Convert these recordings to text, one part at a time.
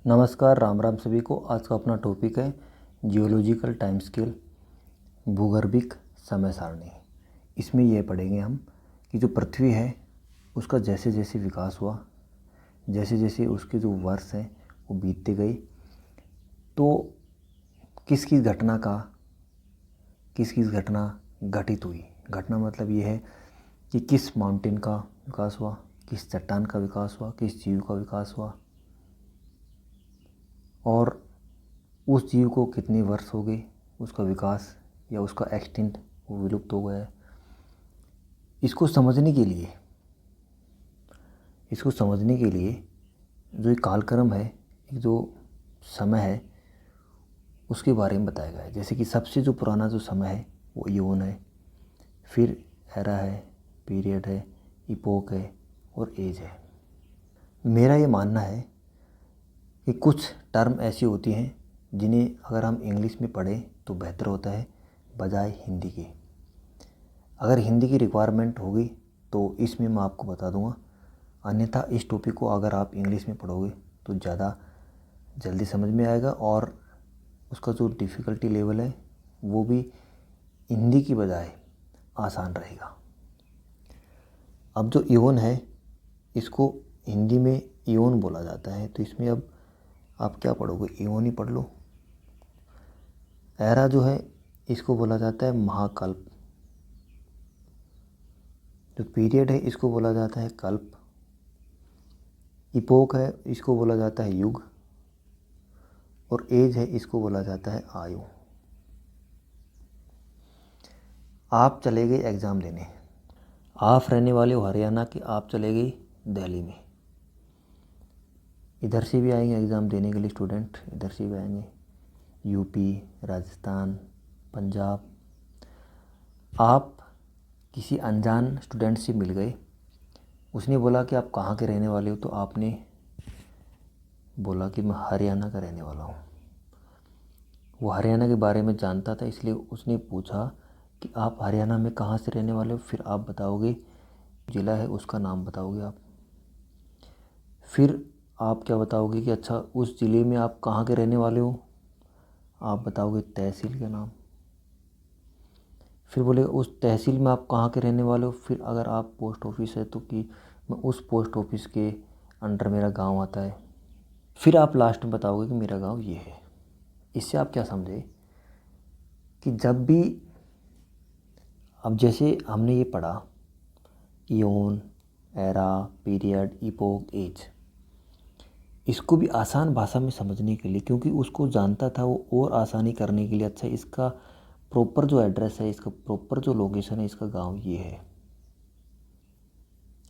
नमस्कार, राम राम सभी को। आज का अपना टॉपिक है जियोलॉजिकल टाइम स्केल, भूगर्भिक समय सारणी। इसमें यह पढ़ेंगे हम कि जो पृथ्वी है उसका जैसे जैसे विकास हुआ, जैसे जैसे उसके जो वर्ष हैं वो बीतते गए, तो किस किस घटना घटित हुई। घटना मतलब ये है कि किस माउंटेन का विकास हुआ, किस चट्टान का विकास हुआ, किस जीव का विकास हुआ, और उस जीव को कितने वर्ष हो गए, उसका विकास या उसका एक्सटिंक्ट वो विलुप्त हो गया है। इसको समझने के लिए जो एक कालक्रम है, एक जो समय है, उसके बारे में बताया गया है। जैसे कि सबसे जो पुराना जो समय है वो इयोन है, फिर एरा है, पीरियड है, इपोक है और एज है। मेरा ये मानना है कि कुछ टर्म ऐसी होती हैं जिन्हें अगर हम इंग्लिश में पढ़ें तो बेहतर होता है बजाय हिंदी के। अगर हिंदी की रिक्वायरमेंट होगी तो इसमें मैं आपको बता दूंगा, अन्यथा इस टॉपिक को अगर आप इंग्लिश में पढ़ोगे तो ज़्यादा जल्दी समझ में आएगा और उसका जो डिफ़िकल्टी लेवल है वो भी हिंदी की बजाय आसान रहेगा। अब जो इयोन है इसको हिंदी में इयोन बोला जाता है, तो इसमें अब आप क्या पढ़ोगे, इयोन ही पढ़ लो। एरा जो है इसको बोला जाता है महाकल्प। जो पीरियड है इसको बोला जाता है कल्प। इपोक है इसको बोला जाता है युग, और एज है इसको बोला जाता है आयु। आप चले गए एग्ज़ाम देने, आप रहने वाले हो हरियाणा के, आप चले गए दिल्ली में। इधर से भी आएंगे एग्ज़ाम देने के लिए स्टूडेंट, इधर से भी आएंगे, यूपी, राजस्थान, पंजाब। आप किसी अनजान स्टूडेंट से मिल गए, उसने बोला कि आप कहाँ के रहने वाले हो, तो आपने बोला कि मैं हरियाणा का रहने वाला हूँ। वो हरियाणा के बारे में जानता था, इसलिए उसने पूछा कि आप हरियाणा में कहाँ से रहने वाले हो। फिर आप बताओगे, ज़िला है उसका नाम बताओगे आप। फिर आप क्या बताओगे कि अच्छा उस ज़िले में आप कहाँ के रहने वाले हो, आप बताओगे तहसील का नाम। फिर बोलेगा उस तहसील में आप कहाँ के रहने वाले हो। फिर अगर आप पोस्ट ऑफिस है तो कि मैं उस पोस्ट ऑफिस के अंडर मेरा गांव आता है। फिर आप लास्ट में बताओगे कि मेरा गांव ये है। इससे आप क्या समझे कि जब भी, अब जैसे हमने ये पढ़ा eon, era, period, epoch, age, इसको भी आसान भाषा में समझने के लिए, क्योंकि उसको जानता था वो, और आसानी करने के लिए, अच्छा इसका प्रॉपर जो एड्रेस है, इसका प्रॉपर जो लोकेशन है, इसका गांव ये है।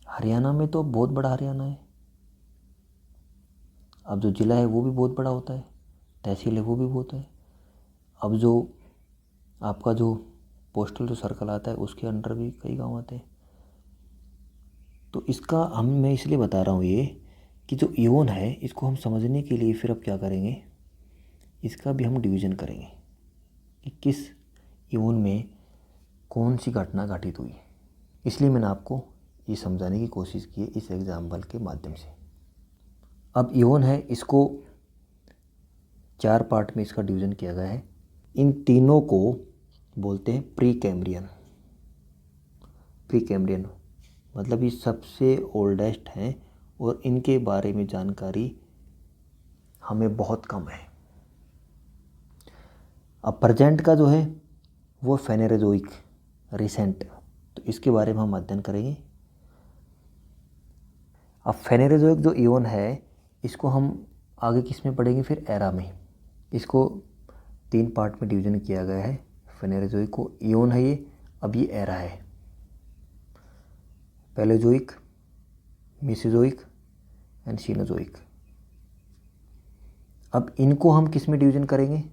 हरियाणा में तो बहुत बड़ा हरियाणा है। अब जो ज़िला है वो भी बहुत बड़ा होता है, तहसील है वो भी बहुत है। अब जो आपका जो पोस्टल जो सर्कल आता है उसके अंडर भी कई गांव आते हैं। तो इसका मैं इसलिए बता रहा हूँ ये कि जो इयोन है इसको हम समझने के लिए फिर अब क्या करेंगे, इसका भी हम डिवीज़न करेंगे कि किस इयोन में कौन सी घटना घटित हुई। इसलिए मैंने आपको ये समझाने की कोशिश की है इस एग्जाम्पल के माध्यम से। अब इयोन है, इसको 4 पार्ट में इसका डिवीज़न किया गया है। इन तीनों को बोलते हैं प्री कैम्ब्रियन। प्री कैम्ब्रियन मतलब ये सबसे ओल्डेस्ट हैं और इनके बारे में जानकारी हमें बहुत कम है। अब प्रेजेंट का जो है वो फेनेरोजोइक, रिसेंट, तो इसके बारे में हम अध्ययन करेंगे। अब फेनेरोजोइक जो इयोन है इसको हम आगे किस में पढ़ेंगे, फिर एरा में। इसको 3 पार्ट में डिवीज़न किया गया है। फेनेरोजोइक को इयोन है ये, अब ये एरा है। पैलेजोइक, मेसोजोइक एंड सीनोजोइक। अब इनको हम किस में डिवीज़न करेंगे,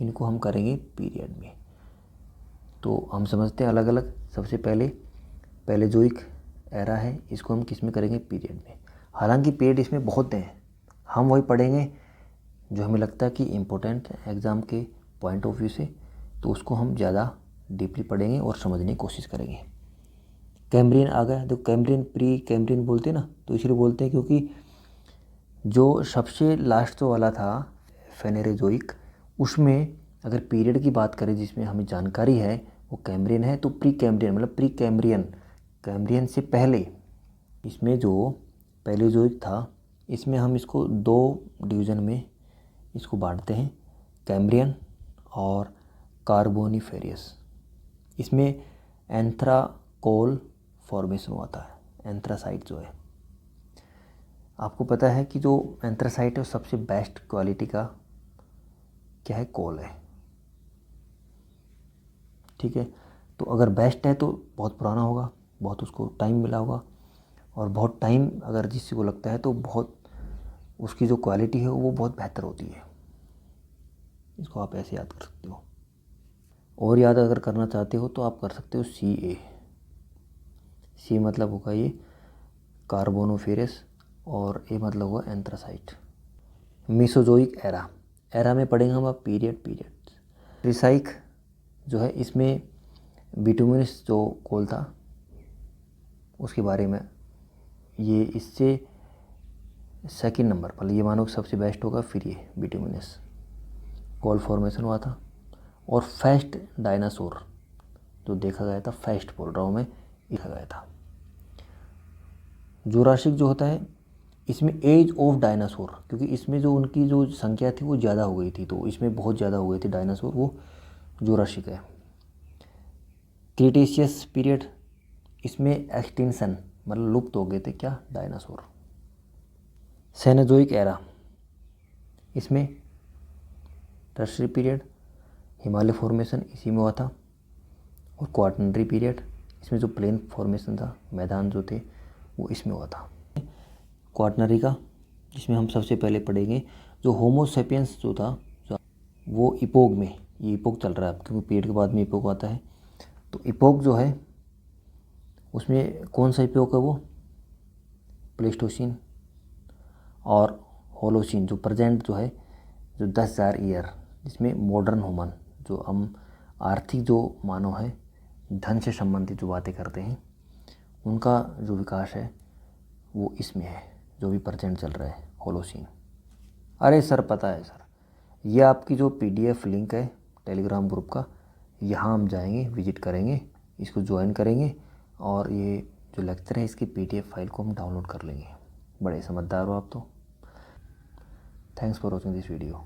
इनको हम करेंगे पीरियड में। तो हम समझते हैं अलग अलग। सबसे पहले पैलेजोइक एरा है, इसको हम किस में करेंगे, पीरियड में। हालांकि पीरियड इसमें बहुत हैं, हम वही पढ़ेंगे जो हमें लगता है कि इम्पोर्टेंट है एग्ज़ाम के पॉइंट ऑफ व्यू से, तो उसको हम ज़्यादा डीपली पढ़ेंगे और समझने की कोशिश करेंगे। कैम्ब्रियन आ गया, तो कैम्ब्रियन प्री कैम्ब्रियन बोलते हैं ना, तो इसलिए बोलते हैं क्योंकि जो सबसे लास्ट जो वाला था फेनेरोजोइक, उसमें अगर पीरियड की बात करें जिसमें हमें जानकारी है वो कैम्ब्रियन है, तो प्री कैम्ब्रियन मतलब प्री कैम्ब्रियन, कैम्ब्रियन से पहले। इसमें जो पैलेओजोइक था, इसमें हम इसको 2 डिवीज़न में इसको बांटते हैं, कैम्ब्रियन और कार्बोनिफेरस। इसमें एंथ्राकोल फॉर्मेशन हुआ था, एंथ्रासाइट जो है। आपको पता है कि जो एंथ्रासाइट है वो सबसे बेस्ट क्वालिटी का क्या है, कोल है, ठीक है। तो अगर बेस्ट है तो बहुत पुराना होगा, बहुत उसको टाइम मिला होगा, और बहुत टाइम अगर किसी को लगता है तो बहुत उसकी जो क्वालिटी है वो बहुत बेहतर होती है। इसको आप ऐसे याद कर सकते हो। और याद अगर करना चाहते हो तो आप कर सकते हो CA। सी मतलब होगा ये कार्बोनोफेरस और ए मतलब हुआ एंथ्रासाइट। मेसोजोइक एरा, एरा में पढ़ेंगे हम अब पीरियड। ट्रिसाइक जो है, इसमें बिटुमिनस जो कोल था उसके बारे में, ये इससे सेकंड नंबर पर, ये मानो सबसे बेस्ट होगा, फिर ये बिटुमिनस कोल फॉर्मेशन हुआ था। और फर्स्ट डायनासोर जो देखा गया था, फर्स्ट बोल रहा हूँ मैं, देखा गया था। जुरासिक जो होता है, इसमें एज ऑफ डायनासोर, क्योंकि इसमें जो उनकी जो संख्या थी वो ज़्यादा हो गई थी, तो इसमें बहुत ज़्यादा हो गए थे डायनासोर, वो जुरासिक है। क्रिटेशियस पीरियड, इसमें एक्सटिंक्शन मतलब लुप्त हो गए थे क्या, डायनासोर। सेनोजोइक एरा, इसमें टर्शियरी पीरियड, हिमालय फॉर्मेशन इसी में हुआ था। और क्वाटरनरी पीरियड, इसमें जो प्लेन फॉर्मेशन था, मैदान जो थे वो इसमें हुआ था। क्वाटरनरी का, जिसमें हम सबसे पहले पढ़ेंगे जो होमो सेपियंस जो था, वो इपोक में, ये इपोक चल रहा है क्योंकि पीरियड के बाद में इपोक आता है। तो इपोक जो है उसमें कौन सा इपोक है, वो प्लेस्टोसीन और होलोसीन, जो प्रेजेंट जो है जो 10,000 ईयर, जिसमें मॉडर्न ह्यूमन, जो हम आर्थिक जो मानव है, धन से संबंधित जो बातें करते हैं, उनका जो विकास है वो इसमें है, जो भी प्रेजेंट चल रहा है, होलोसीन। अरे सर पता है सर, ये आपकी जो PDF लिंक है टेलीग्राम ग्रुप का, यहाँ हम जाएंगे, विजिट करेंगे, इसको ज्वाइन करेंगे, और ये जो लेक्चर है इसकी PDF फाइल को हम डाउनलोड कर लेंगे। बड़े समझदार हो आप तो। Thanks for watching this video.